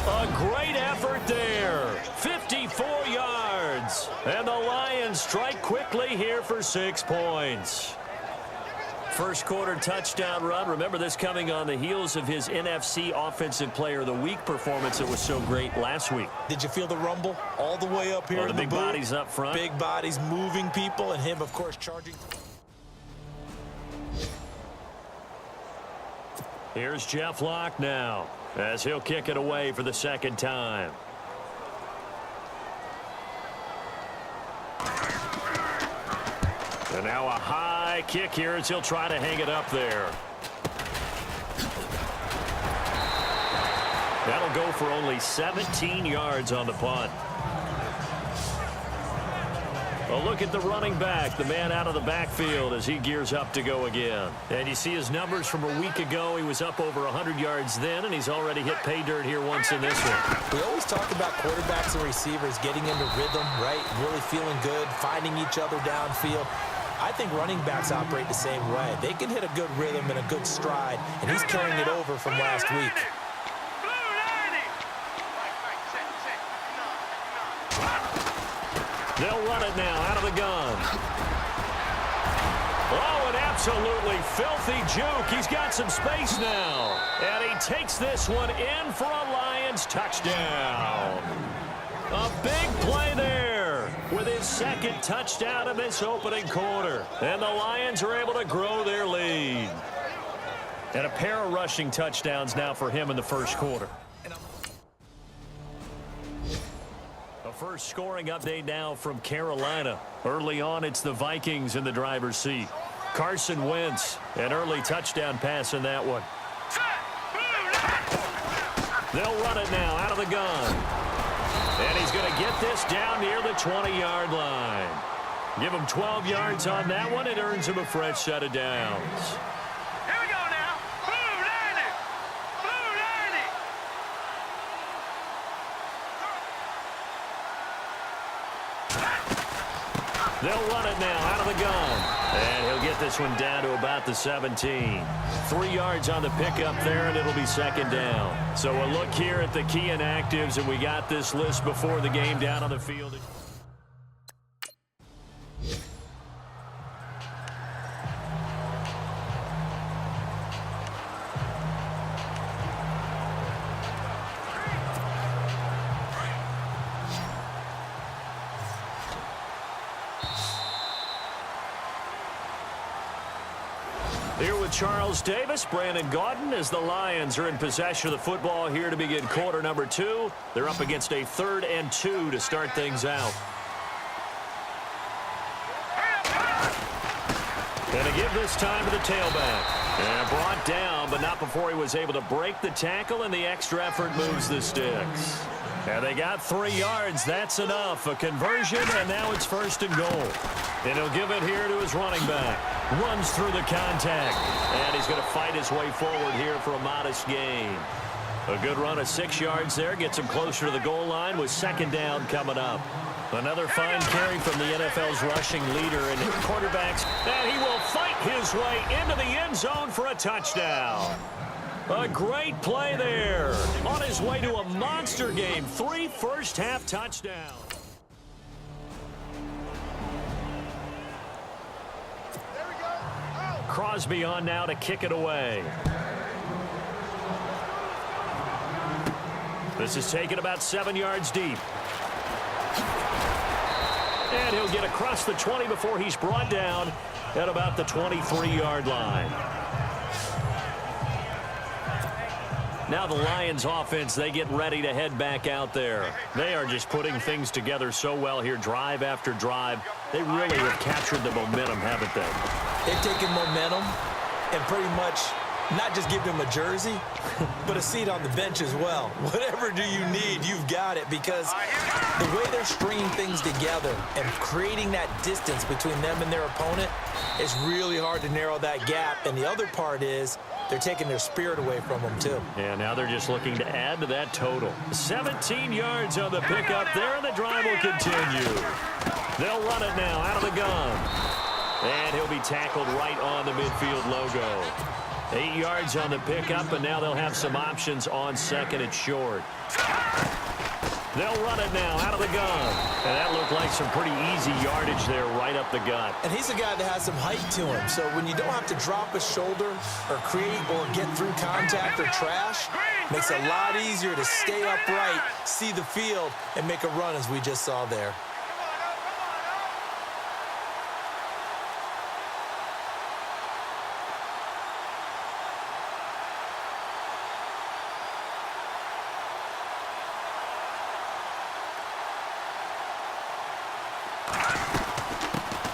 A great effort there. 54 yards. And the Lions strike quickly here for 6 points. First quarter touchdown run. Remember, this coming on the heels of his NFC Offensive Player of the Week performance that was so great last week. Did you feel the rumble all the way up here? The big bodies up front. Big bodies moving people, and him, of course, charging. Here's Jeff Locke now, as he'll kick it away for the second time. And now a high kick here as he'll try to hang it up there. That'll go for only 17 yards on the punt. A look at the running back, the man out of the backfield as he gears up to go again. And you see his numbers from a week ago. He was up over 100 yards then, and he's already hit pay dirt here once in this one. We always talk about quarterbacks and receivers getting into rhythm, right? Really feeling good, finding each other downfield. I think running backs operate the same way. They can hit a good rhythm and a good stride, and he's carrying it over from last week. They'll run it now out of the gun. Oh, an absolutely filthy juke. He's got some space now. And he takes this one in for a Lions touchdown. A big play there with his second touchdown of this opening quarter. And the Lions are able to grow their lead. And a pair of rushing touchdowns now for him in the first quarter. First scoring update now from Carolina. Early on, it's the Vikings in the driver's seat. Carson Wentz, an early touchdown pass in that one. They'll run it now out of the gun. And he's going to get this down near the 20-yard line. Give him 12 yards on that one. It earns him a fresh set of downs. They'll run it now out of the gun. And he'll get this one down to about the 17. 3 yards on the pickup there, and it'll be second down. So a look here at the key inactives, and we got this list before the game down on the field. Here with Charles Davis, Brandon Gaudin, as the Lions are in possession of the football here to begin quarter number 2. They're up against a 3rd and 2 to start things out. And to give this time to the tailback. And brought down, but not before he was able to break the tackle, and the extra effort moves the sticks. And they got 3 yards. That's enough. A conversion, and now it's 1st and goal. And he'll give it here to his running back. Runs through the contact. And he's going to fight his way forward here for a modest gain. A good run of 6 yards there. Gets him closer to the goal line with second down coming up. Another fine carry from the NFL's rushing leader and quarterbacks. And he will fight his way into the end zone for a touchdown. A great play there. On his way to a monster game. 3 first-half touchdowns. Crosby on now to kick it away. This is taken about 7 yards deep. And he'll get across the 20 before he's brought down at about the 23-yard line. Now the Lions offense, they get ready to head back out there. They are just putting things together so well here, drive after drive. They really have captured the momentum, haven't they? They've taken momentum and pretty much not just give him a jersey, but a seat on the bench as well. Whatever do you need, you've got it, because the way they're stringing things together and creating that distance between them and their opponent is really hard to narrow that gap. And the other part is they're taking their spirit away from them, too. Yeah, now they're just looking to add to that total. 17 yards on the pickup there, and the drive will continue. They'll run it now out of the gun. And he'll be tackled right on the midfield logo. 8 yards on the pickup, and now they'll have some options on second and short. They'll run it now out of the gun. And that looked like some pretty easy yardage there right up the gut. And he's a guy that has some height to him. So when you don't have to drop a shoulder or create or get through contact or trash, makes it a lot easier to stay upright, see the field, and make a run as we just saw there.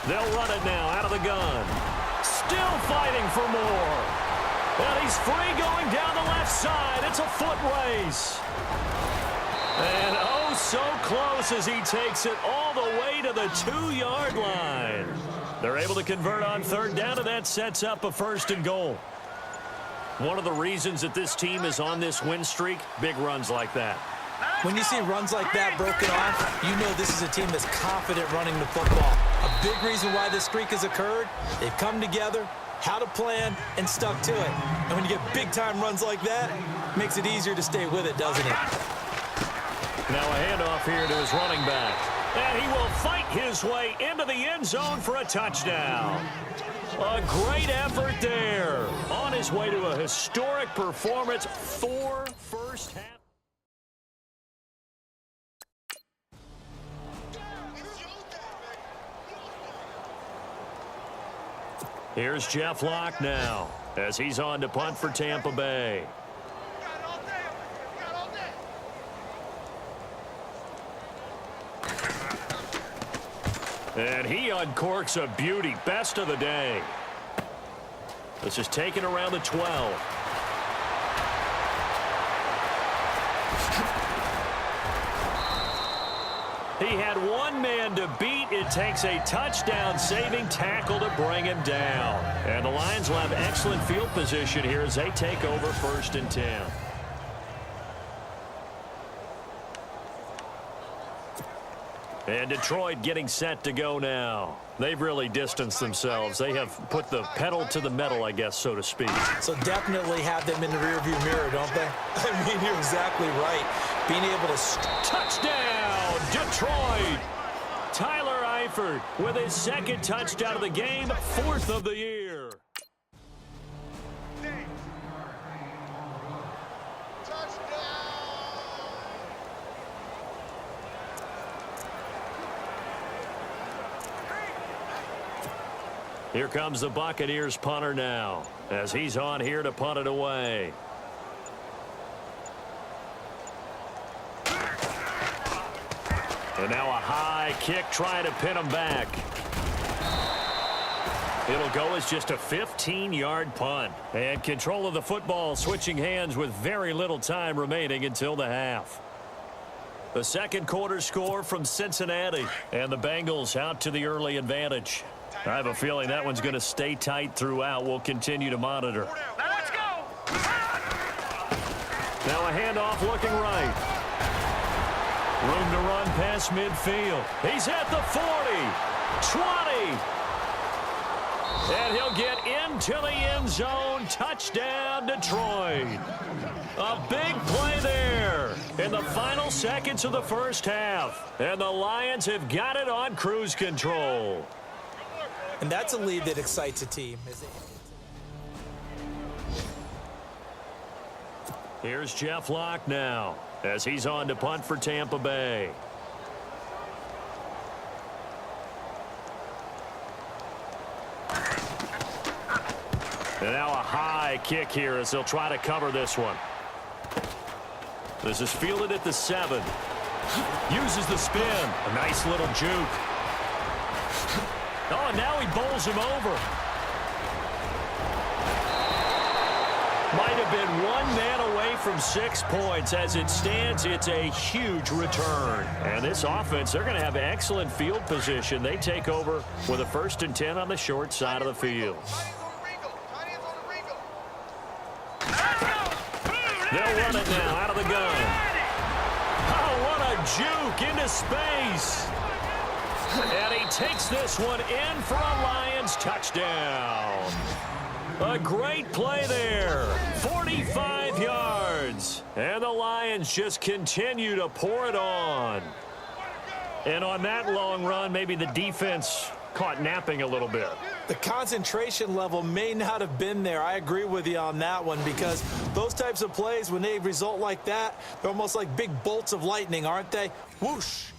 They'll run it now out of the gun. Still fighting for more. And he's free going down the left side. It's a foot race. And oh, so close as he takes it all the way to the 2-yard line. They're able to convert on third down, and that sets up a 1st and goal. One of the reasons that this team is on this win streak, big runs like that. When you see runs like that broken off, you know this is a team that's confident running the football. A big reason why this streak has occurred, they've come together, had a plan, and stuck to it. And when you get big-time runs like that, it makes it easier to stay with it, doesn't it? Now a handoff here to his running back. And he will fight his way into the end zone for a touchdown. A great effort there. On his way to a historic performance, 4 first half. Here's Jeff Locke now as he's on to punt for Tampa Bay. And he uncorks a beauty. Best of the day. This is taken around the 12. He had one man to beat. It takes a touchdown-saving tackle to bring him down. And the Lions will have excellent field position here as they take over 1st and 10. And Detroit getting set to go now. They've really distanced themselves. They have put the pedal to the metal, I guess, so to speak. So definitely have them in the rearview mirror, don't they? I mean, you're exactly right. Being able to... Touchdown, Detroit! Tyler Eifert with his 2nd touchdown of the game, 4th of the year. Here comes the Buccaneers punter now as he's on here to punt it away. And now a high kick trying to pin him back. It'll go as just a 15-yard punt. And control of the football switching hands with very little time remaining until the half. The 2nd quarter score from Cincinnati. And the Bengals out to the early advantage. I have a feeling that one's going to stay tight throughout. We'll continue to monitor. Now let's go. Now a handoff looking right. Room to run past midfield. He's at the 40, 20. And he'll get into the end zone. Touchdown, Detroit. A big play there in the final seconds of the first half. And the Lions have got it on cruise control. And that's a lead that excites a team. Here's Jeff Locke now as he's on to punt for Tampa Bay. And now a high kick here as they'll try to cover this one. This is fielded at the 7. Uses the spin. A nice little juke. Oh, and now he bowls him over. Might have been one man away from 6 points. As it stands, it's a huge return. And this offense, they're going to have excellent field position. They take over with a 1st and 10 on the short side of the field. They'll run it now out of the gun. Oh, what a juke into space. And he takes this one in for a Lions touchdown. A great play there. 45 yards. And the Lions just continue to pour it on. And on that long run, maybe the defense caught napping a little bit. The concentration level may not have been there. I agree with you on that one, because those types of plays, when they result like that, they're almost like big bolts of lightning, aren't they? Whoosh.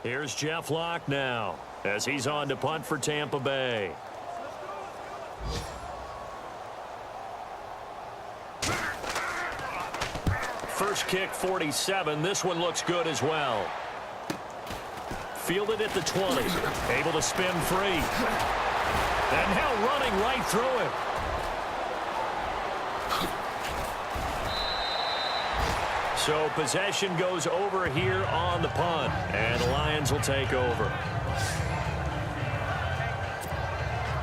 Here's Jeff Locke now as he's on to punt for Tampa Bay. First kick, 47. This one looks good as well. Fielded at the 20. Able to spin free. And now running right through it. So possession goes over here on the punt, and the Lions will take over.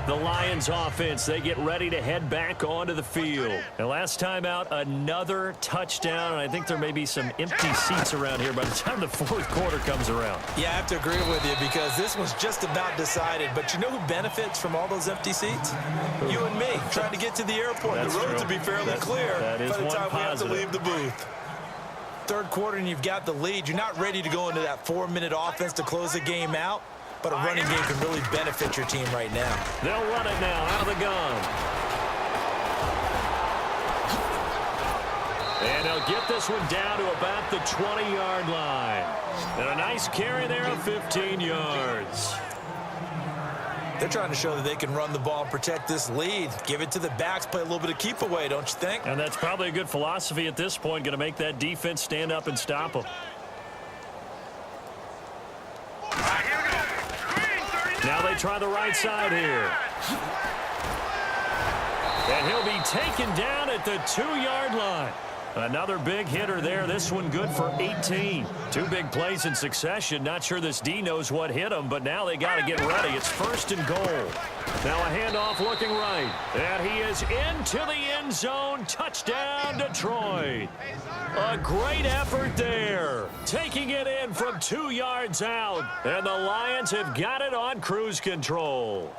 The Lions offense, they get ready to head back onto the field. And last time out, another touchdown, and I think there may be some empty seats around here by the time the fourth quarter comes around. Yeah, I have to agree with you, because this was just about decided. But you know who benefits from all those empty seats? You and me, trying to get to the airport. That's the road true. to be fairly clear that is by the one time positive. we have to leave the booth. Third quarter and you've got the lead. You're not ready to go into that 4-minute offense to close the game out, but a running game can really benefit your team right now. They'll run it now out of the gun. And they'll get this one down to about the 20-yard line. And a nice carry there of 15 yards. They're trying to show that they can run the ball and protect this lead. Give it to the backs, play a little bit of keep away, don't you think? And that's probably a good philosophy at this point, going to make that defense stand up and stop them. Now they try the right side here. And he'll be taken down at the 2-yard line. Another big hitter there. This one good for 18. Two big plays in succession. Not sure this D knows what hit him, but now they got to get ready. It's 1st and goal. Now a handoff looking right. And he is into the end zone. Touchdown, Detroit. A great effort there. Taking it in from 2 yards out. And the Lions have got it on cruise control.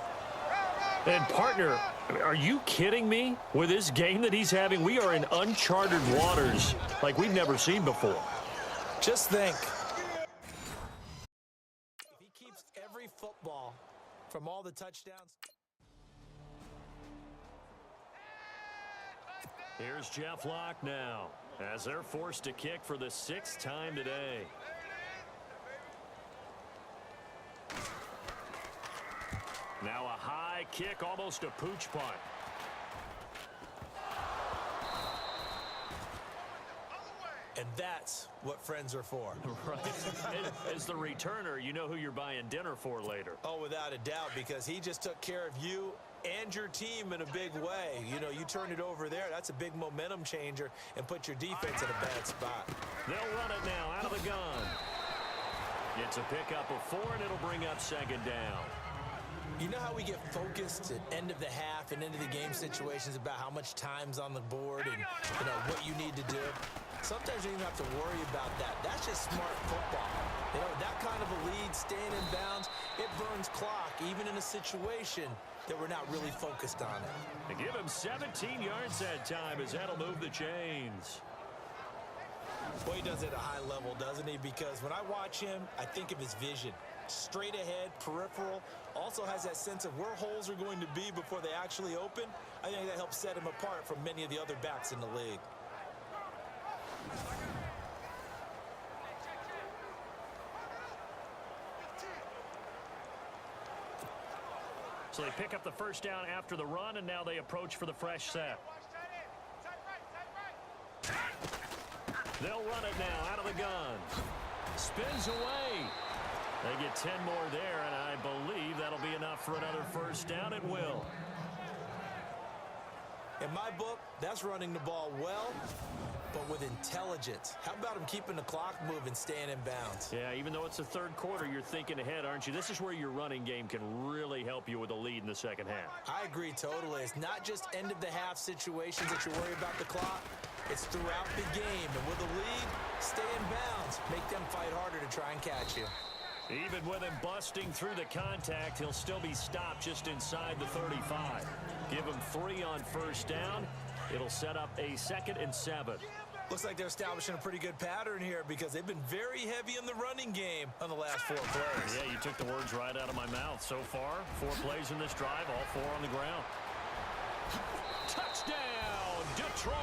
And, partner, are you kidding me? With this game that he's having, we are in uncharted waters like we've never seen before. Just think. If he keeps every football from all the touchdowns. Here's Jeff Locke now as they're forced to kick for the 6th time today. Now a high kick, almost a pooch punt. And that's what friends are for. Right. As the returner, you know who you're buying dinner for later. Oh, without a doubt, because he just took care of you and your team in a big way. You know, you turn it over there, that's a big momentum changer, and put your defense in a bad spot. They'll run it now out of the gun. Gets a pickup of 4, and it'll bring up 2nd down. You know how we get focused at end of the half and end of the game situations about how much time's on the board and, you know, what you need to do? Sometimes you don't even have to worry about that. That's just smart football. You know, that kind of a lead, staying in bounds, it burns clock, even in a situation that we're not really focused on it. They give him 17 yards that time, as that'll move the chains. Well, he does it at a high level, doesn't he? Because when I watch him, I think of his vision. Straight ahead, peripheral, also has that sense of where holes are going to be before they actually open. I think that helps set him apart from many of the other backs in the league. So they pick up the 1st down after the run, and now they approach for the fresh set. They'll run it now out of the gun. Spins away. They get 10 more there, and I believe that'll be enough for another 1st down. It will. In my book, that's running the ball well, but with intelligence. How about him keeping the clock moving, staying in bounds? Yeah, even though it's the 3rd quarter, you're thinking ahead, aren't you? This is where your running game can really help you with a lead in the 2nd half. I agree totally. It's not just end-of-the-half situations that you worry about the clock. It's throughout the game. And with a lead, stay in bounds. Make them fight harder to try and catch you. Even with him busting through the contact, he'll still be stopped just inside the 35. Give him 3 on 1st down. It'll set up a 2nd and 7. Looks like they're establishing a pretty good pattern here because they've been very heavy in the running game on the last 4 plays. Yeah, you took the words right out of my mouth. So far, 4 plays in this drive, all 4 on the ground. Touchdown, Detroit!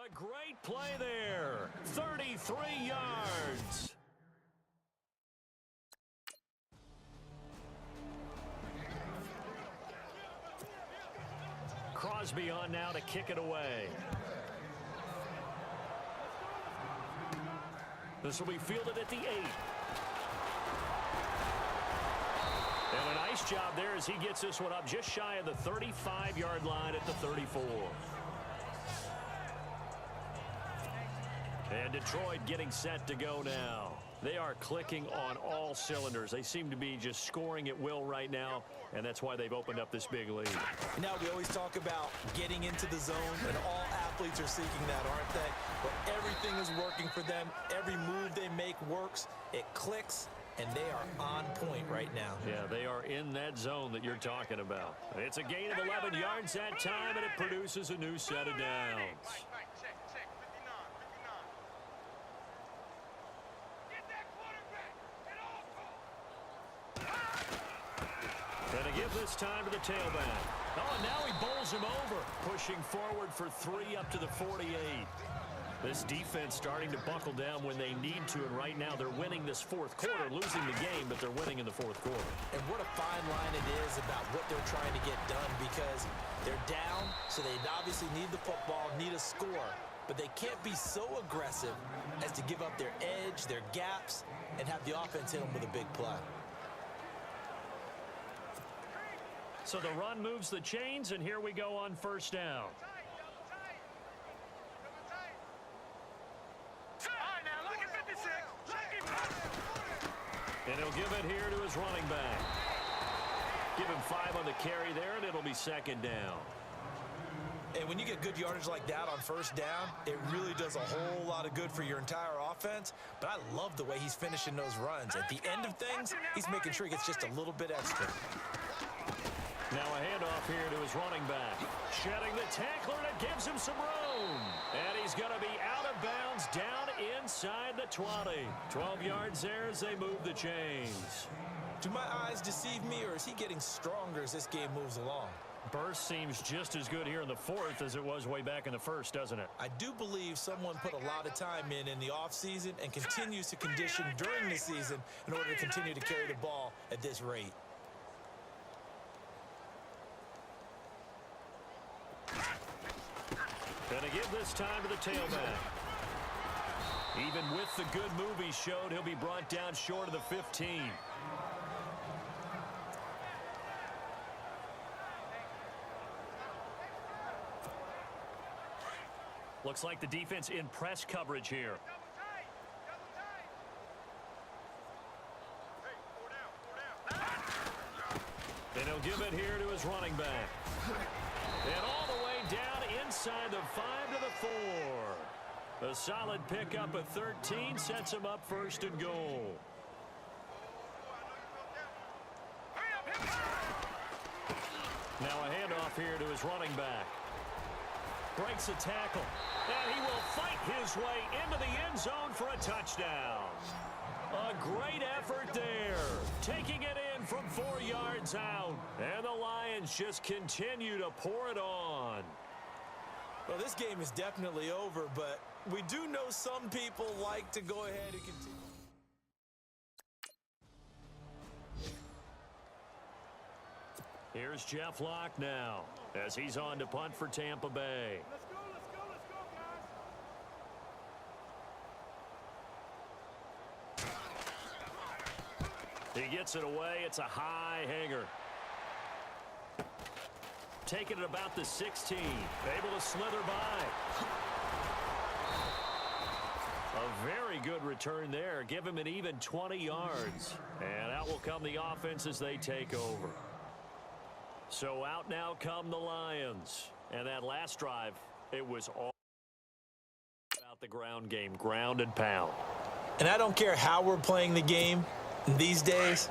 A great play there. 33 yards. Crosby on now to kick it away. This will be fielded at the 8. And a nice job there as he gets this one up just shy of the 35-yard line at the 34. And Detroit getting set to go now. They are clicking on all cylinders. They seem to be just scoring at will right now, and that's why they've opened up this big lead. Now, we always talk about getting into the zone, and all athletes are seeking that, aren't they? But everything is working for them. Every move they make works. It clicks, and they are on point right now. Yeah, they are in that zone that you're talking about. It's a gain of 11 yards that time, and it produces a new set of downs. And a give this time to the tailback. Oh, and now he bowls him over, pushing forward for 3 up to the 48. This defense starting to buckle down when they need to, and right now they're winning this fourth quarter, losing the game, but they're winning in the fourth quarter. And what a fine line it is about what they're trying to get done, because they're down, so they obviously need the football, need a score, but they can't be so aggressive as to give up their edge, their gaps, and have the offense hit them with a big play. So the run moves the chains, and here we go on first down. And he'll give it here to his running back. Give him 5 on the carry there, and it'll be second down. And when you get good yardage like that on first down, it really does a whole lot of good for your entire offense. But I love the way he's finishing those runs. At the end of things, he's making sure he gets just a little bit extra. Now a handoff here to his running back. Shedding the tackler, and it gives him some room. And he's going to be out of bounds down inside the 20. 12 yards there as they move the chains. Do my eyes deceive me, or is he getting stronger as this game moves along? Burst seems just as good here in the fourth as it was way back in the first, doesn't it? I do believe someone put a lot of time in the offseason and continues to condition during the season in order to continue to carry the ball at this rate. And to give this time to the tailback. Even with the good move he showed, he'll be brought down short of the 15. Looks like the defense in press coverage here. And he'll give it here to his running back. And all the way down inside the 5 to the 4. A solid pickup at 13 sets him up first and goal. Now a handoff here to his running back. Breaks a tackle. And he will fight his way into the end zone for a touchdown. A great effort there. Taking it in from 4 yards out. And the Lions just continue to pour it on. Well, this game is definitely over, but we do know some people like to go ahead and continue. Here's Jeff Locke now as he's on to punt for Tampa Bay. Let's go, guys. He gets it away. It's a high hanger. Taking it about the 16. Able to slither by. A very good return there. Give him an even 20 yards. And out will come the offense as they take over. So out now come the Lions. And that last drive, it was all about the ground game. Ground and pound. And I don't care how we're playing the game these days,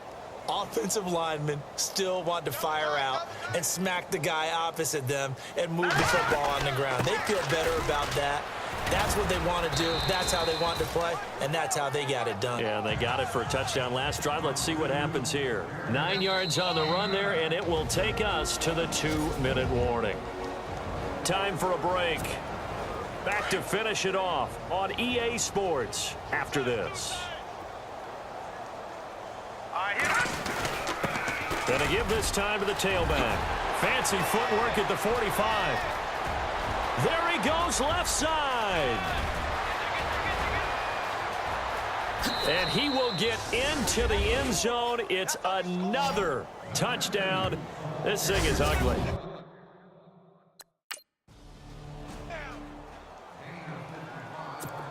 offensive linemen still want to fire out and smack the guy opposite them and move the football on the ground. They feel better about that. That's what they want to do. That's how they want to play, and that's how they got it done. Yeah, they got it for a touchdown last drive. Let's see what happens here. 9 yards on the run there, and it will take us to the 2-minute warning. Time for a break. Back to finish it off on EA Sports after this. Gonna give this time to the tailback. Fancy footwork at the 45. There he goes left side. And he will get into the end zone. It's another touchdown. This thing is ugly.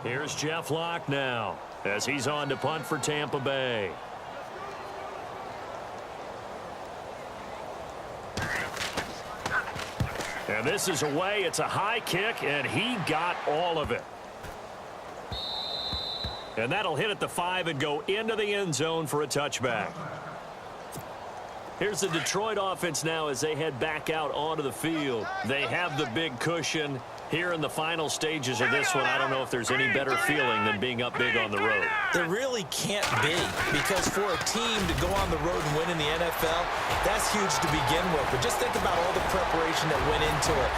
Here's Jeff Locke now as he's on to punt for Tampa Bay. And this is away. It's a high kick, and he got all of it. And that'll hit at the 5 and go into the end zone for a touchback. Here's the Detroit offense now as they head back out onto the field. They have the big cushion. Here in the final stages of this one, I don't know if there's any better feeling than being up big on the road. There really can't be, because for a team to go on the road and win in the NFL, that's huge to begin with. But just think about all the preparation that went into it.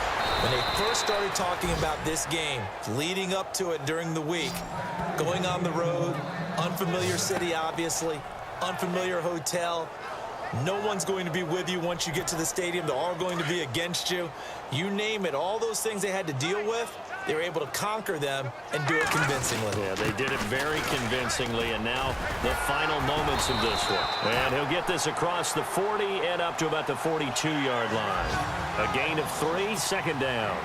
When they first started talking about this game, leading up to it during the week, going on the road, unfamiliar city, obviously, unfamiliar hotel. No one's going to be with you once you get to the stadium. They're all going to be against you. You name it, all those things they had to deal with, they were able to conquer them and do it convincingly. Yeah, they did it very convincingly, and now the final moments of this one. And he'll get this across the 40 and up to about the 42-yard line. A gain of 3, second down.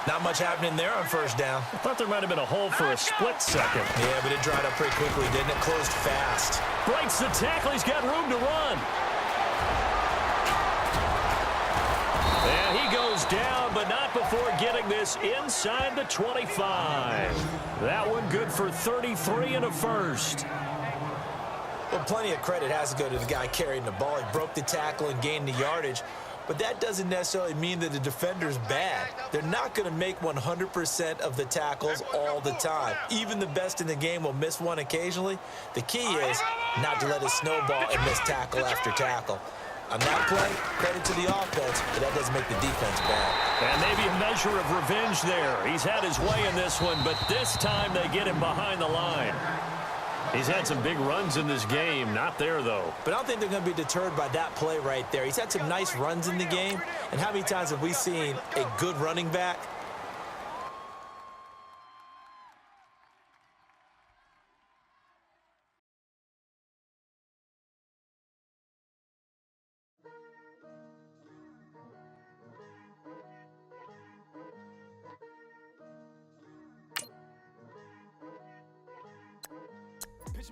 Not much happening there on first down. I thought there might have been a hole for a split second. Yeah, but it dried up pretty quickly, didn't it? Closed fast. Breaks the tackle. He's got room to run. And he goes down, but not before getting this inside the 25. That one good for 33 and a first. Well, plenty of credit has to go to the guy carrying the ball. He broke the tackle and gained the yardage. But that doesn't necessarily mean that the defender's bad. They're not going to make 100% of the tackles all the time. Even the best in the game will miss one occasionally. The key is not to let it snowball and miss tackle after tackle. On that play, credit to the offense, but that doesn't make the defense bad. And maybe a measure of revenge there. He's had his way in this one, but this time they get him behind the line. He's had some big runs in this game. Not there, though. But I don't think they're going to be deterred by that play right there. He's had some nice runs in the game. And how many times have we seen a good running back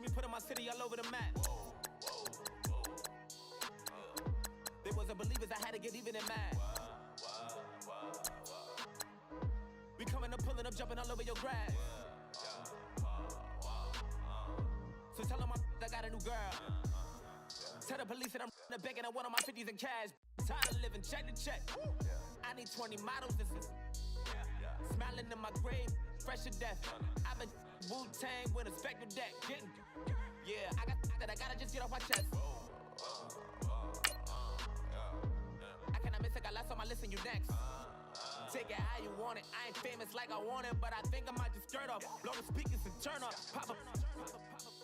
me putting my city all over the map. They wasn't believers, I had to get even in mad. We coming up, pulling up, jumping all over your grass. So tell them I got a new girl. Tell the police that I'm the begging, I want all my 50s in cash. Tired of living check to check. I need 20 models, this is smiling in my grave, fresh to death. I've been Wu-Tang with a spectral deck. Yeah, I gotta just get off my chest. I cannot miss it, got last on my list and you next. Take it how you want it. I ain't famous like I want it, but I think I might just skirt off. Blow the speakers and turn up. Pop up.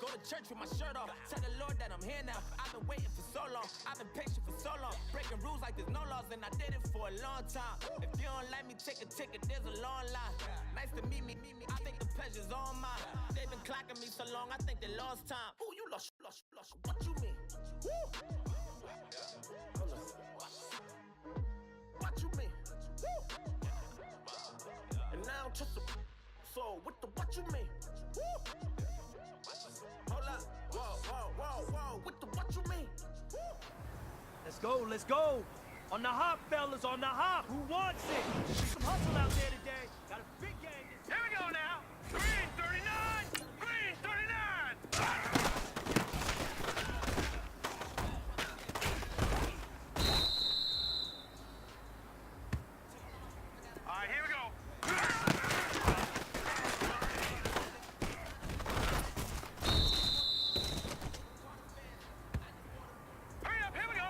Go to church with my shirt off. Tell the Lord that I'm here now. I've been waiting for so long. I've been patient for so long. Breaking rules like there's no laws, and I did it for a long time. If you don't let me take a ticket, there's a long line. Nice to meet me. I think the pleasure's all mine. They've been clocking me so long, I think they lost time. Ooh, you lost. What you mean? Woo! What you mean? Woo! And now just a so what you mean? Woo! Hold up, whoa, what you mean? Woo! Let's go. On the hop, fellas, on the hop. Who wants it? Some hustle out there today. Got a big game. Here we go now. Green 39. Green 39. All right, here we go. Hurry up, here we go.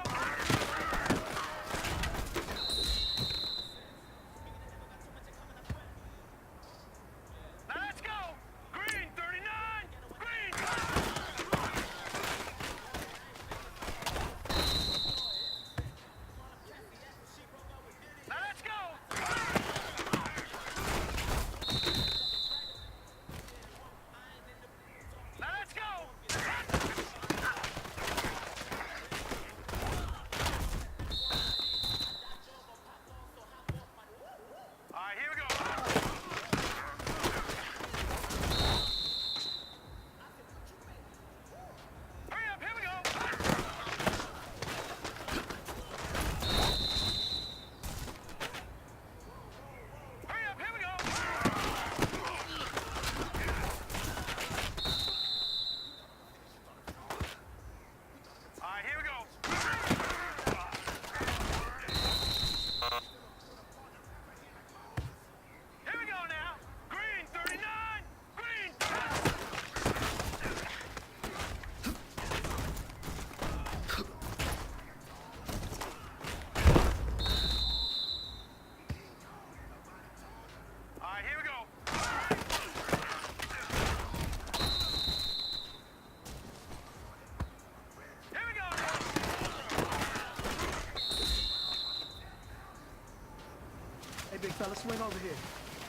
let's swing over here.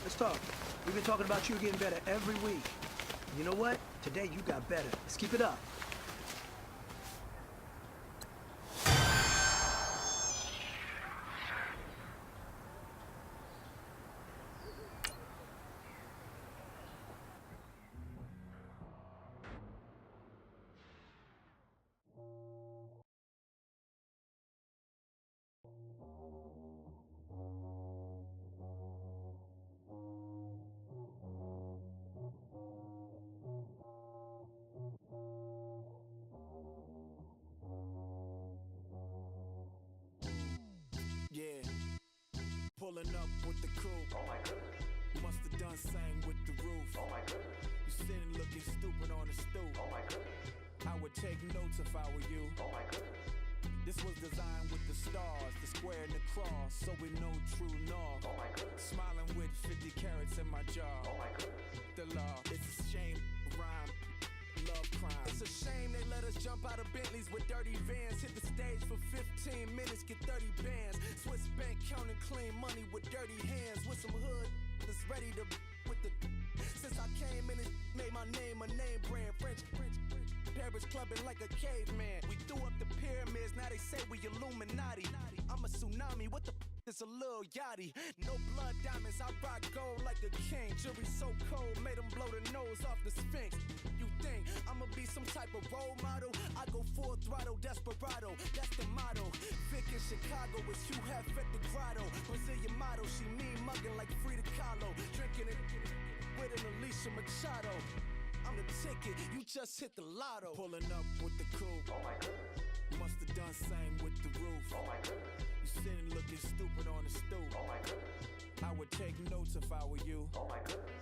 Let's talk. We've been talking about you getting better every week. You know what? Today you got better. Let's keep it up. Yeah, pulling up with the coupe. Oh my goodness. Must have done same with the roof. Oh my goodness. You sitting looking stupid on the stoop. Oh my goodness. I would take notes if I were you. Oh my goodness. This was designed with the stars, the square and the cross, so we know true north. Oh my goodness. Smiling with 50 carats in my jaw. Oh my goodness. The law, it's a shame, rhyme. Love crime. It's a shame they let us jump out of Bentleys with dirty vans. Hit the stage for 15 minutes, get 30 bands. Swiss bank counting clean money with dirty hands. With some hood that's ready to with the. Since I came in, it made my name a name brand. French. Paris clubbing like a caveman. We threw up the pyramids, now they say we Illuminati. I'm a tsunami, what the is a little yachty. No blood diamonds, I rock gold like a king. Jury so cold, made them blow the nose off the Sphinx. You think I'ma be some type of role model? I go full throttle, desperado, that's the motto. Vic in Chicago is Hugh Hef at the grotto. Brazilian model, she mean mugging like Frida Kahlo. Drinking it with an Alicia Machado. I'm the ticket, you just hit the lotto. Pulling up with the coupe. Oh my goodness. Must have done same with the roof. Oh my goodness. You sitting looking stupid on the stoop. Oh my goodness. I would take notes if I were you. Oh my goodness.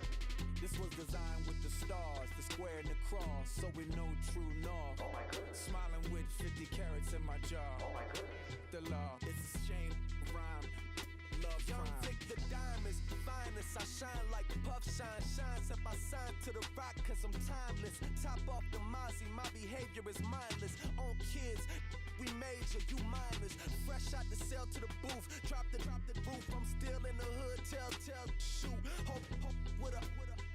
This was designed with the stars, the square and the cross, so we know true north. Oh my goodness. Smiling with 50 carats in my jaw. Oh my goodness. The law, it's a shame, rhyme. Love Young crime. Vic the diamonds, finest. I shine like puff shine. Shines if I sign to the rock, cause I'm timeless. Top off the Mozzie, my behavior is mindless. On kids, we major, you mindless. Fresh out the cell to the booth. Drop the roof, I'm still in the hood. Tell, shoot. Hope with a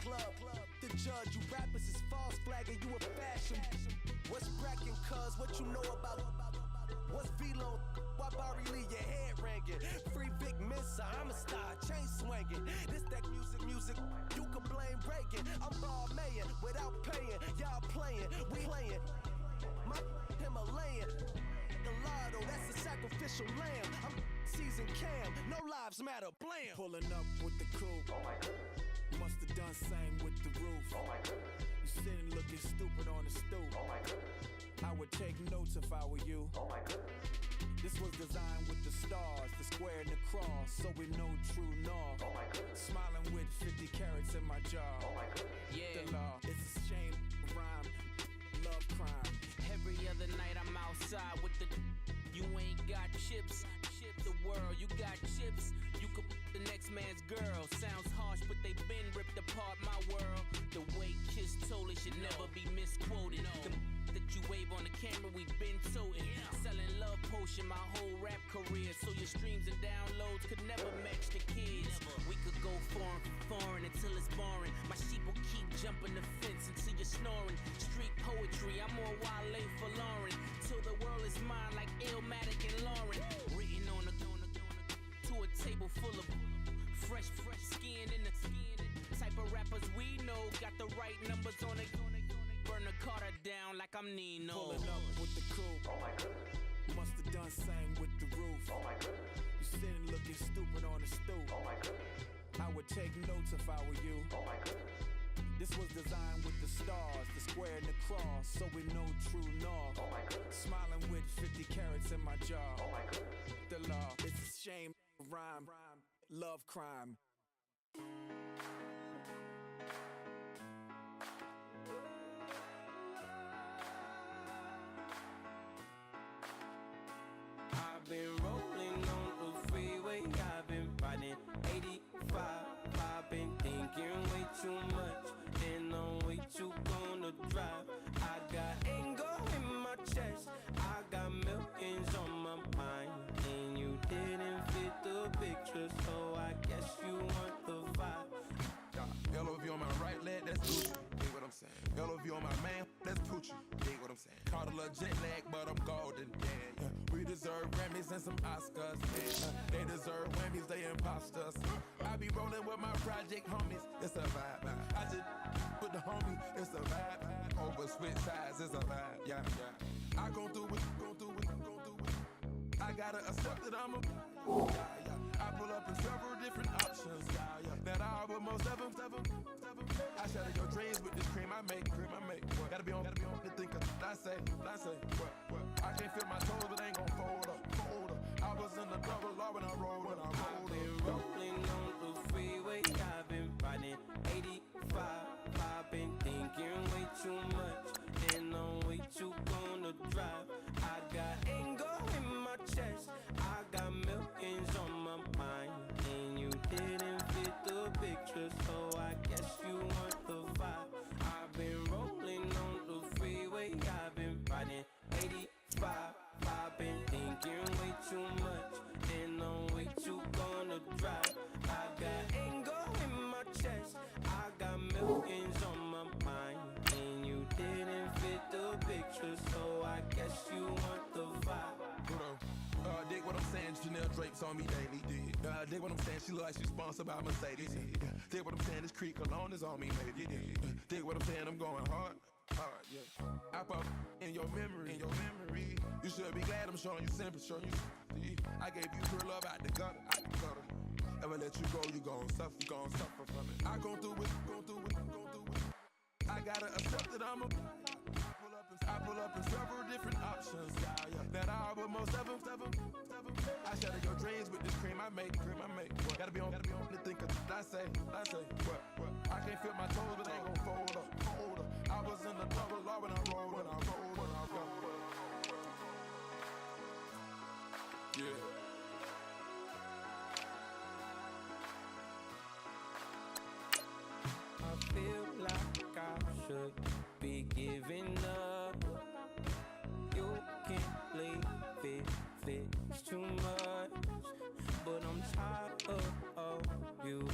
club. The judge, you rappers is false flagging, you a fashion. What's cracking, cuz? What you know about? What's Velo? Why Barry Lee, your head ringing? Free Vic Mensa, I'm a star, chain swinging. This that music, you can blame breaking. I'm ball mayin' without paying. Y'all playing, we playing. My Himalayan, Gallardo, that's a sacrificial lamb. I'm season cam, no lives matter, blam. Pulling up with the coupe. Oh my goodness. Must have done same with the roof. Oh my goodness. You sitting looking stupid on the stoop. Oh my goodness. I would take notes if I were you. Oh my goodness. This was designed with the stars, the square and the cross, so we know true north. Oh my goodness. Smiling with 50 carats in my jaw. Oh my goodness. Yeah. The law, it's a shame, rhyme, love crime. Every other night I'm outside with the. You ain't got chips. The world, you got chips. You could the next man's girl. Sounds harsh, but they been ripped apart. My world, the way Kiss told it should never be misquoted. The that you wave on the camera, we've been toting. Selling love potion my whole rap career, so your streams and downloads could never match the kids. We could go foreign until it's boring. My sheep will keep jumping the fence until you're snoring. Street poetry, I'm more Wale for Lauren. Till the world is mine like Illmatic and Lauren. Written on to a table full of fresh skin in the type of rappers we know. Got the right numbers on it. Burn the Carter down like I'm Nino. Pulling up with the coupe. Oh my goodness. Must have done same with the roof. Oh my goodness. You sitting looking stupid on the stoop. Oh my goodness. I would take notes if I were you. Oh my goodness. This was designed with the stars, the square and the cross, so we know true north. Oh my goodness. Smiling with 50 carats in my jaw. Oh my goodness. The law, it's a shame, rhyme, love crime. I've been rolling on the freeway, I've been riding 85. I've been thinking way too much, and I'm way too gonna drive. I got anger in my chest, I got millions on my mind, and you didn't fit the picture, so I guess you a jet lag, but I'm golden. Yeah. We deserve Grammys and some Oscars. Yeah. They deserve Whammies, they imposters. I be rolling with my project homies. It's a vibe. I just put the homie. It's a vibe. Over switch sides, it's a vibe. Yeah. I gon' do it. I gotta accept that I'm a. I pull up in several different options. That I almost seven. I shatter your dreams with this cream I make. Gotta be on the thinker. I say. What? I can't feel my toes, but ain't gon' fold up. I was in the double law when I rolled. I've been rolling on the freeway. I've been riding 85. I've been thinking way too much, and I'm way too gonna drive. I got anger in my chest. I got millions on my mind, and you didn't fit the picture, so I guess you want the vibe. I've been rolling on the freeway. I've been riding 85. I've been thinking way too much, and I'm way too gonna drive. I got anger in my chest. I got millions on my mind, and you didn't fit the picture, so I guess you want the vibe. Dig what I'm saying, Chanel drapes on me daily. Dig what I'm saying, she look like she's sponsored by Mercedes. Dig what I'm saying, this Creek cologne is on me, maybe. Dig what I'm saying, I'm going hard, yeah. I pop in your memory. You should be glad I'm showing you sympathy. I gave you real love out the gutter. Ever let you go, you gon' suffer from it. I gon' do it. I gotta accept that I'm a. I pull up in several different options. That I almost seven. I shatter your dreams with this cream I make. Gotta be on the thinker. I say. What? I can't feel my toes, but ain't gon' fold up. I was in the double law when I rolled. Yeah. I feel like I should be giving up. You can't leave it's too much. But I'm tired of you,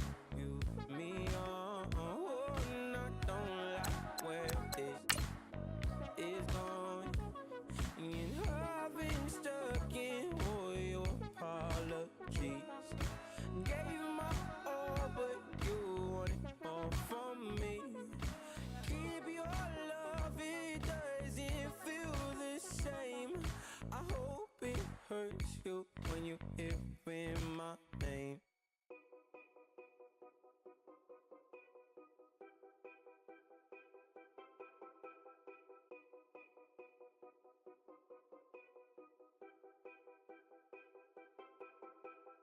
me on. And I don't like where this is going. And I've been stuck in all your apologies. Gave my all, but you want it all from me. Keep your love, it doesn't feel the same. I hope it hurts you when you hear my name.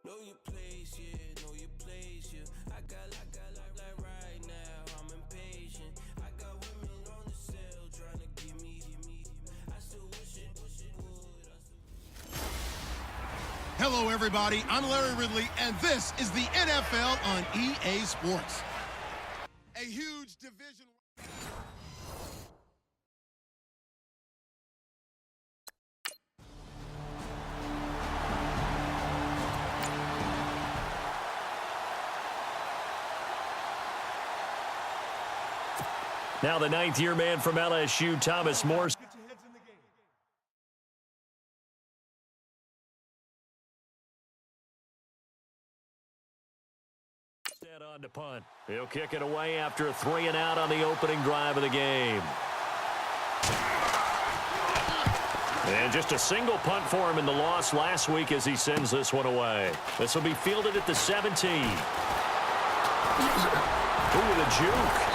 Know your place, yeah, know your place, yeah. I got like right now, I'm impatient. I got women on the cell trying to give me. I still wish it would. Hello, everybody. I'm Larry Ridley, and this is the NFL on EA Sports. A huge division. Now the ninth-year man from LSU, Thomas Morse. Set on to punt. He'll kick it away after a 3-and-out on the opening drive of the game. And just a single punt for him in the loss last week as he sends this one away. This will be fielded at the 17. Ooh, with a juke.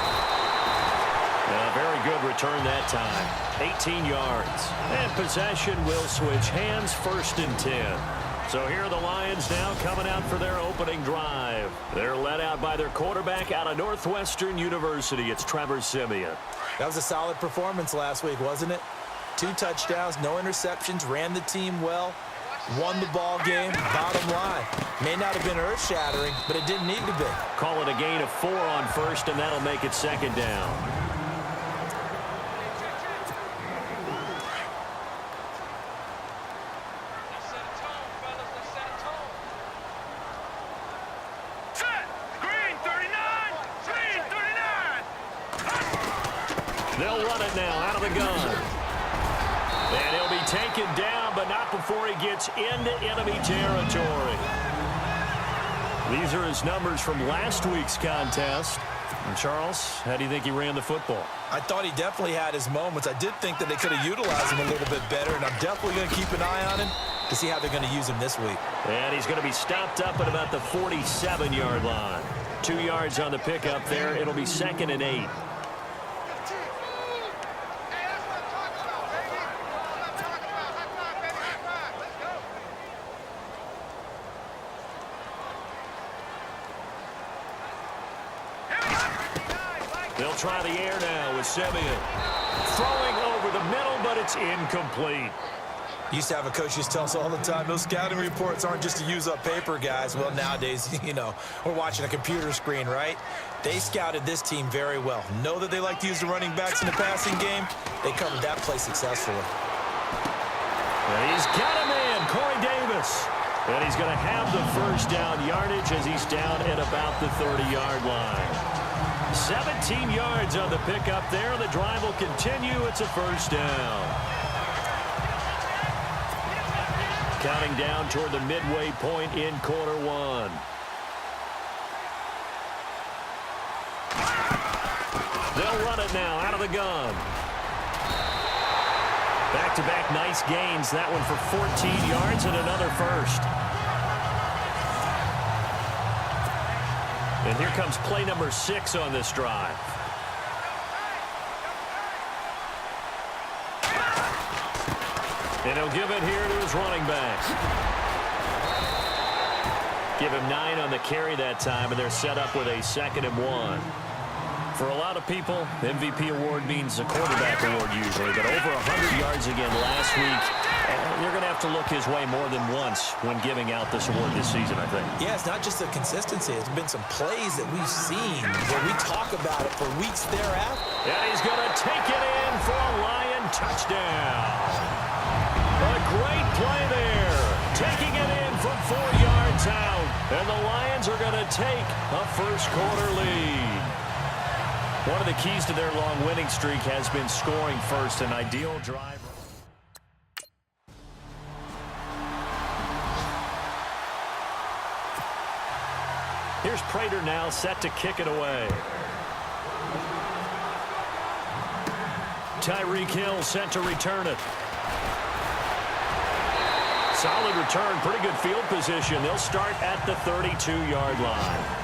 A very good return that time. 18 yards. And possession will switch hands, 1st and 10. So here are the Lions now coming out for their opening drive. They're led out by their quarterback out of Northwestern University. It's Trevor Siemian. That was a solid performance last week, wasn't it? 2 touchdowns, no interceptions, ran the team well, won the ball game. Bottom line, may not have been earth-shattering, but it didn't need to be. Call it a gain of 4 on 1st, and that'll make it 2nd down. They'll run it now out of the gun. And he'll be taken down, but not before he gets into enemy territory. These are his numbers from last week's contest. And Charles, how do you think he ran the football? I thought he definitely had his moments. I did think that they could have utilized him a little bit better, and I'm definitely going to keep an eye on him to see how they're going to use him this week. And he's going to be stopped up at about the 47-yard line. 2 yards on the pickup there. It'll be 2nd and 8. They'll try the air now with Simeon. Throwing over the middle, but it's incomplete. Used to have a coach used to tell us all the time, those scouting reports aren't just to use up paper, guys. Well, nowadays, you know, we're watching a computer screen, right? They scouted this team very well. Know that they like to use the running backs in the passing game. They covered that play successfully. And he's got him in, Corey Davis. And he's going to have the first down yardage as he's down at about the 30-yard line. 17 yards on the pickup there. The drive will continue. It's a first down. Counting down toward the midway point in quarter one. They'll run it now out of the gun. Back-to-back nice gains. That one for 14 yards and another first. And here comes play number 6 on this drive. And he'll give it here to his running back. Give him 9 on the carry that time, and they're set up with a 2nd and 1. For a lot of people, MVP award means a quarterback award usually, but over 100 yards again last week. You're going to have to look his way more than once when giving out this award this season, I think. Yeah, it's not just the consistency. It's been some plays that we've seen where we talk about it for weeks thereafter. And he's going to take it in for a Lion touchdown. A great play there. Taking it in from 4 yards out. And the Lions are going to take a first-quarter lead. One of the keys to their long winning streak has been scoring first, an ideal drive. Here's Prater now set to kick it away. Tyreek Hill set to return it. Solid return, pretty good field position. They'll start at the 32-yard line.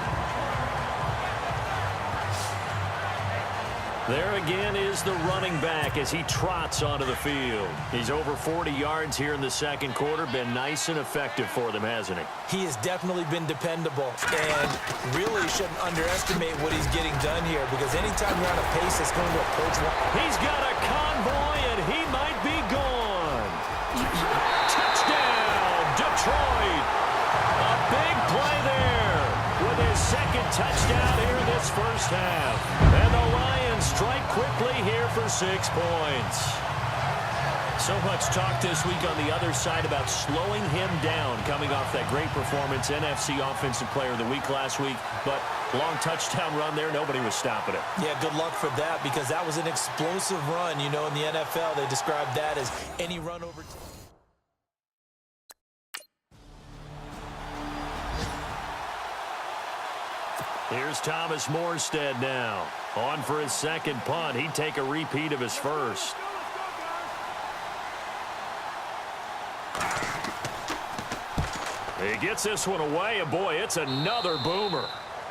There again is the running back as he trots onto the field. He's over 40 yards here in the second quarter. Been nice and effective for them, hasn't he? He has definitely been dependable, and really shouldn't underestimate what he's getting done here, because anytime you're on a pace that's going to approach one. He's got a convoy, and he might be gone. Touchdown, Detroit. A big play there with his second touchdown here in this first half. And the Lions strike quickly here for 6 points. So much talk this week on the other side about slowing him down coming off that great performance, NFC Offensive Player of the Week last week. But long touchdown run there, nobody was stopping it. Yeah, good luck for that, because that was an explosive run. You know, in the NFL, they described that as any run over. Here's Thomas Morstead now. On for his second punt. He'd take a repeat of his first. He gets this one away, and boy, it's another boomer.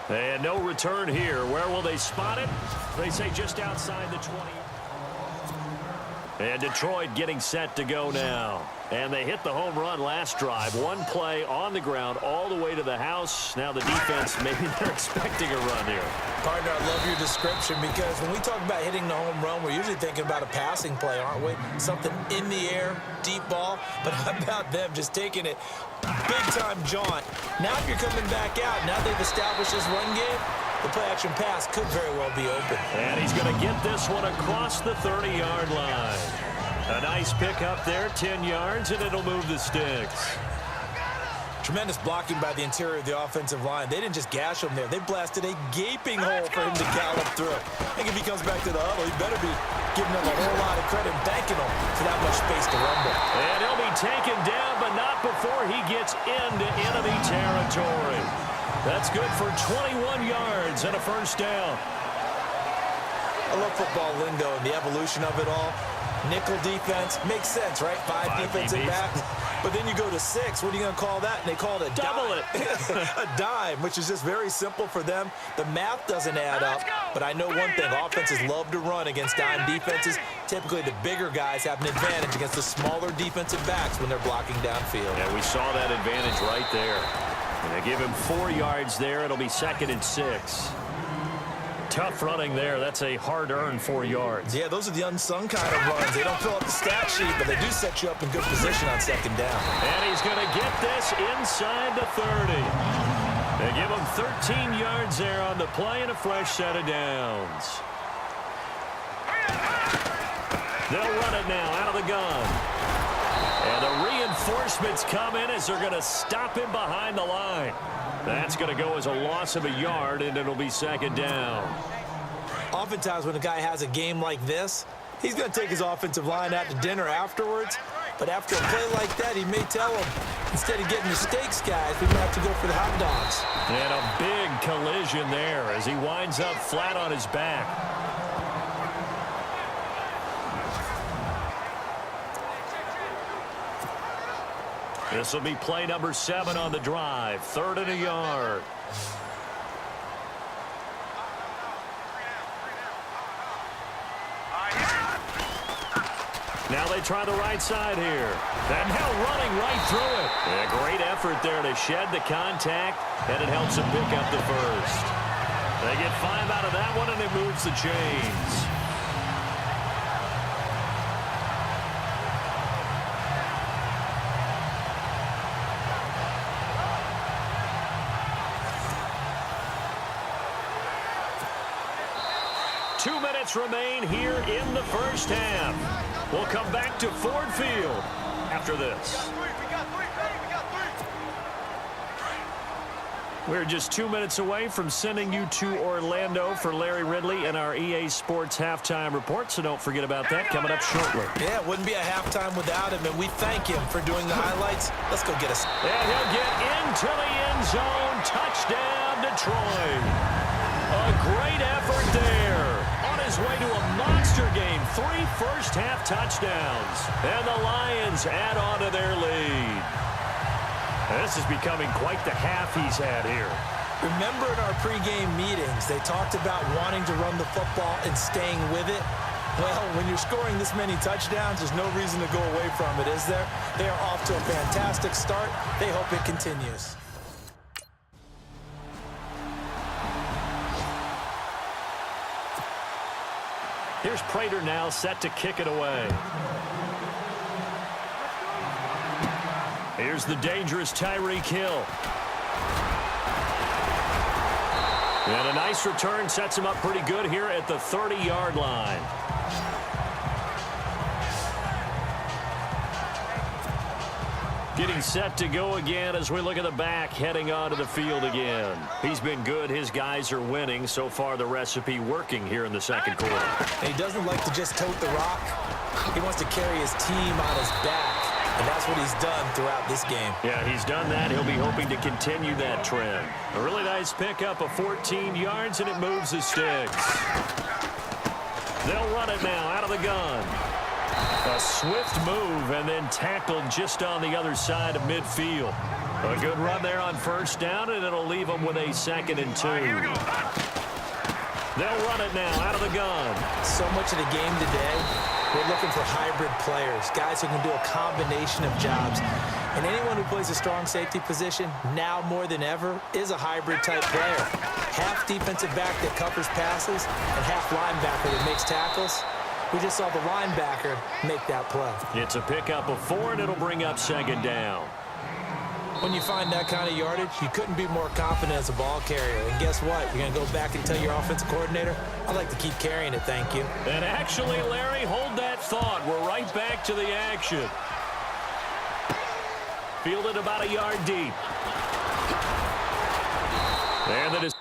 And no return here. Where will they spot it? They say just outside the 20. And Detroit getting set to go now. And they hit the home run last drive. One play on the ground all the way to the house. Now the defense, maybe they're expecting a run here. Partner, I love your description, because when we talk about hitting the home run, we're usually thinking about a passing play, aren't we? Something in the air, deep ball. But how about them just taking it big-time jaunt? Now if you're coming back out, now they've established this run game, the play-action pass could very well be open. And he's going to get this one across the 30-yard line. A nice pickup there, 10 yards, and it'll move the sticks. Tremendous blocking by the interior of the offensive line. They didn't just gash him there. They blasted a gaping hole for him to gallop through. I think if he comes back to the huddle, he better be giving them a whole lot of credit and thanking them for that much space to rumble. And he'll be taken down, but not before he gets into enemy territory. That's good for 21 yards and a first down. I love football lingo and the evolution of it all. Nickel defense makes sense, right? Five defensive backs. But then you go to 6. What are you going to call that? And they call it a double dime. A dime, which is just very simple for them. The math doesn't add up. But I know one thing. Offenses love to run against dime defenses. Typically, the bigger guys have an advantage against the smaller defensive backs when they're blocking downfield. Yeah, we saw that advantage right there. And they give him 4 yards there. It'll be 2nd and 6. Tough running there. That's a hard-earned 4 yards. Yeah, those are the unsung kind of runs. They don't fill up the stat sheet, but they do set you up in good position on 2nd down. And he's going to get this inside the 30. They give him 13 yards there on the play and a fresh set of downs. They'll run it now out of the gun. And the reinforcements come in as they're going to stop him behind the line. That's going to go as a loss of a yard, and it'll be 2nd down. Oftentimes when a guy has a game like this, he's going to take his offensive line out to dinner afterwards. But after a play like that, he may tell him, instead of getting the steaks, guys, we might have to go for the hot dogs. And a big collision there as he winds up flat on his back. This will be play number 7 on the drive. 3rd and a yard. Now they try the right side here. And now running right through it. A great effort there to shed the contact, and it helps him pick up the first. They get 5 out of that one, and it moves the chains. Remain here in the first half. We'll come back to Ford Field after this. We're just 2 minutes away from sending you to Orlando for Larry Ridley and our EA Sports halftime report, so don't forget about that coming up shortly. Yeah, it wouldn't be a halftime without him, and we thank him for doing the highlights. Let's go get us. And he'll get into the end zone. Touchdown, Detroit. A great effort there. On his way to a monster game. 3 first-half touchdowns. And the Lions add on to their lead. This is becoming quite the half he's had here. Remember in our pregame meetings, they talked about wanting to run the football and staying with it. Well, when you're scoring this many touchdowns, there's no reason to go away from it, is there? They are off to a fantastic start. They hope it continues. Here's Prater now set to kick it away. Here's the dangerous Tyreek Hill. And a nice return sets him up pretty good here at the 30-yard line. Getting set to go again as we look at the back heading onto the field again. He's been good. His guys are winning. So far, the recipe working here in the second quarter. And he doesn't like to just tote the rock. He wants to carry his team on his back. And that's what he's done throughout this game. Yeah, he's done that. He'll be hoping to continue that trend. A really nice pickup of 14 yards, and it moves the sticks. They'll run it now out of the gun. A swift move and then tackled just on the other side of midfield. A good run there on first down, and it'll leave them with a 2nd and 2. They'll run it now out of the gun. So much of the game today, we're looking for hybrid players, guys who can do a combination of jobs. And anyone who plays a strong safety position, now more than ever, is a hybrid-type player. Half defensive back that covers passes and half linebacker that makes tackles. We just saw the linebacker make that play. It's a pickup of 4, and it'll bring up 2nd down. When you find that kind of yardage, you couldn't be more confident as a ball carrier. And guess what? You're going to go back and tell your offensive coordinator, I'd like to keep carrying it, thank you. And actually, Larry, hold that thought. We're right back to the action. Fielded about a yard deep. And the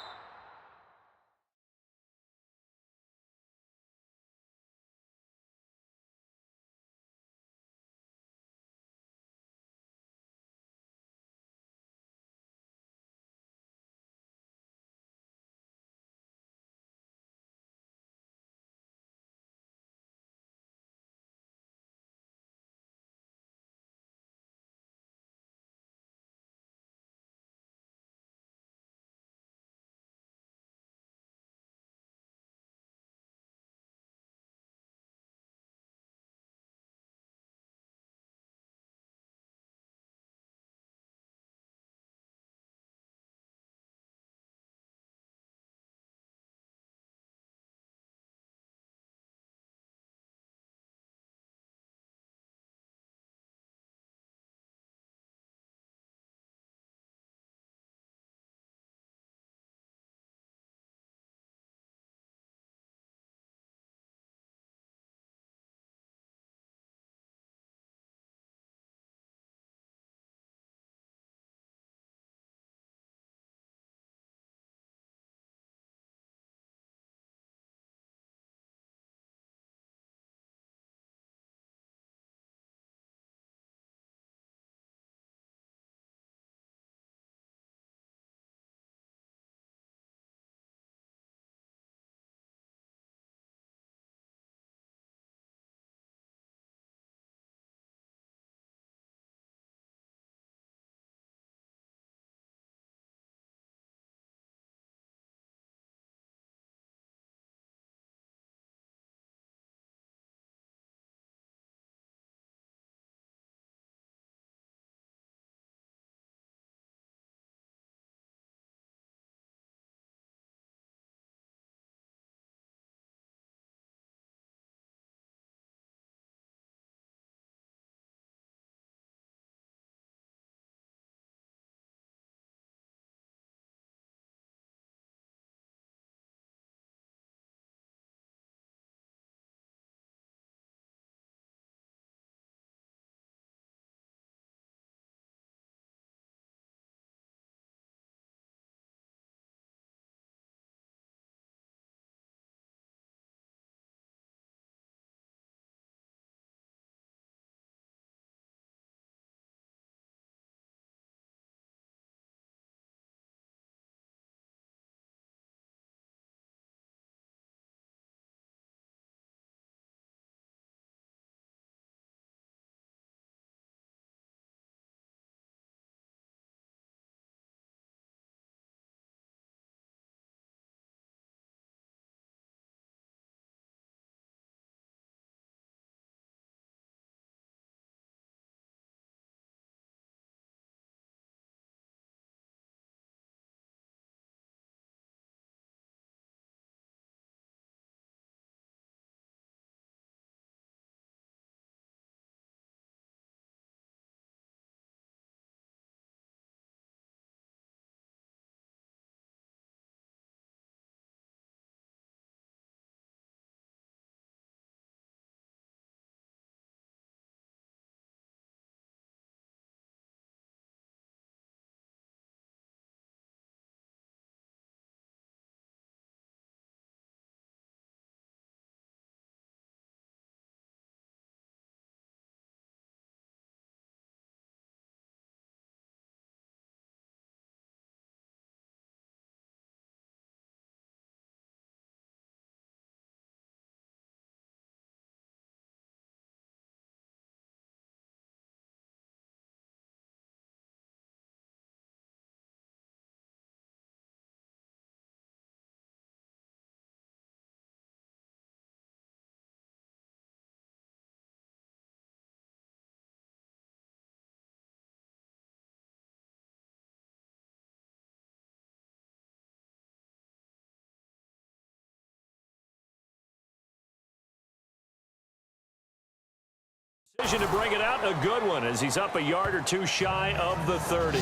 Decision to bring it out, a good one, as he's up a yard or two shy of the 30.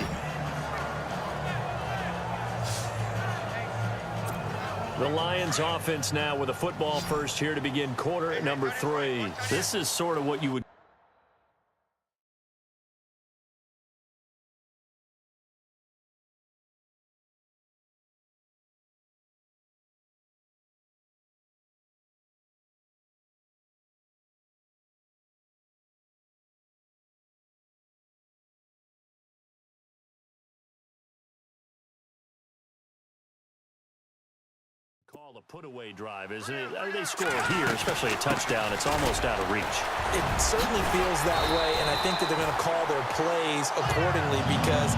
The Lions offense now with a football first here to begin quarter number 3. This is sort of what you would call a put-away drive, isn't it? I mean, they score here, especially a touchdown. It's almost out of reach. It certainly feels that way, and I think that they're going to call their plays accordingly, because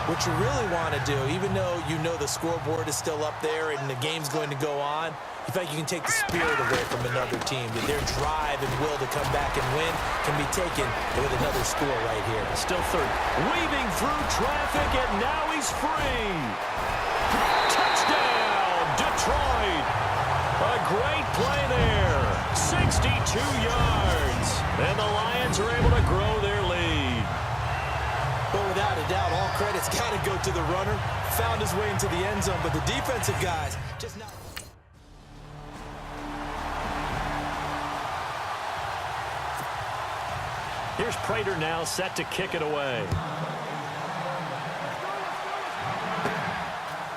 what you really want to do, even though you know the scoreboard is still up there and the game's going to go on, you think you can take the spirit away from another team, that their drive and will to come back and win can be taken with another score right here. Still third. Weaving through traffic, and now he's free. Touchdown, Detroit. A great play there. 62 yards. And the Lions are able to grow their lead. But without a doubt, all credit's got to go to the runner. Found his way into the end zone, but the defensive guys just not... Here's Prater now set to kick it away.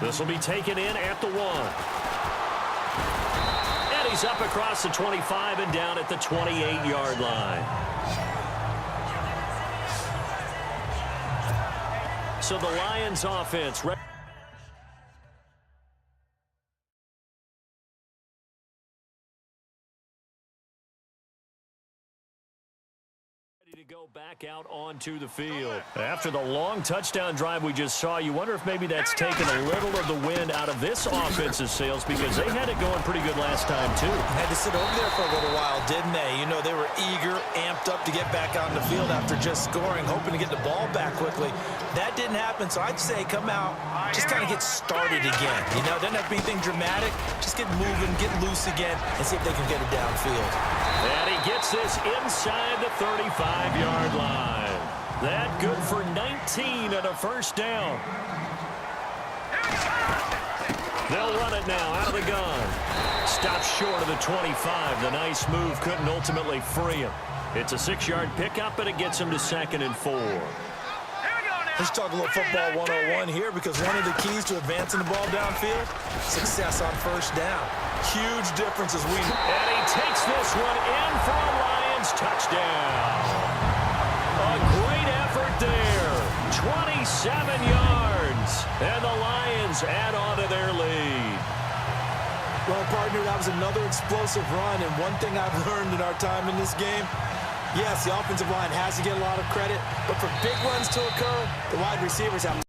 This will be taken in at the 1. And he's up across the 25 and down at the 28-yard line. So the Lions offense... to go back out onto the field. After the long touchdown drive we just saw, you wonder if maybe that's taken a little of the wind out of this offensive sails, because they had it going pretty good last time too. Had to sit over there for a little while, didn't they? You know, they were eager, amped up to get back on the field after just scoring, hoping to get the ball back quickly. That didn't happen, so I'd say come out, just kind of get started again. You know, doesn't have to be anything dramatic. Just get moving, get loose again, and see if they can get it downfield. And he gets this inside the 35-yard line. That good for 19 and a first down. They'll run it now out of the gun. Stops short of the 25. The nice move couldn't ultimately free him. It's a 6-yard pickup, and it gets him to 2nd and 4. Let's talk a little football 101 here, because one of the keys to advancing the ball downfield, success on first down. Huge difference as we... And he takes this one in for a Lions touchdown. A great effort there. 27 yards. And the Lions add on to their lead. Well, partner, that was another explosive run, and one thing I've learned in our time in this game, yes, the offensive line has to get a lot of credit, but for big runs to occur, the wide receivers have to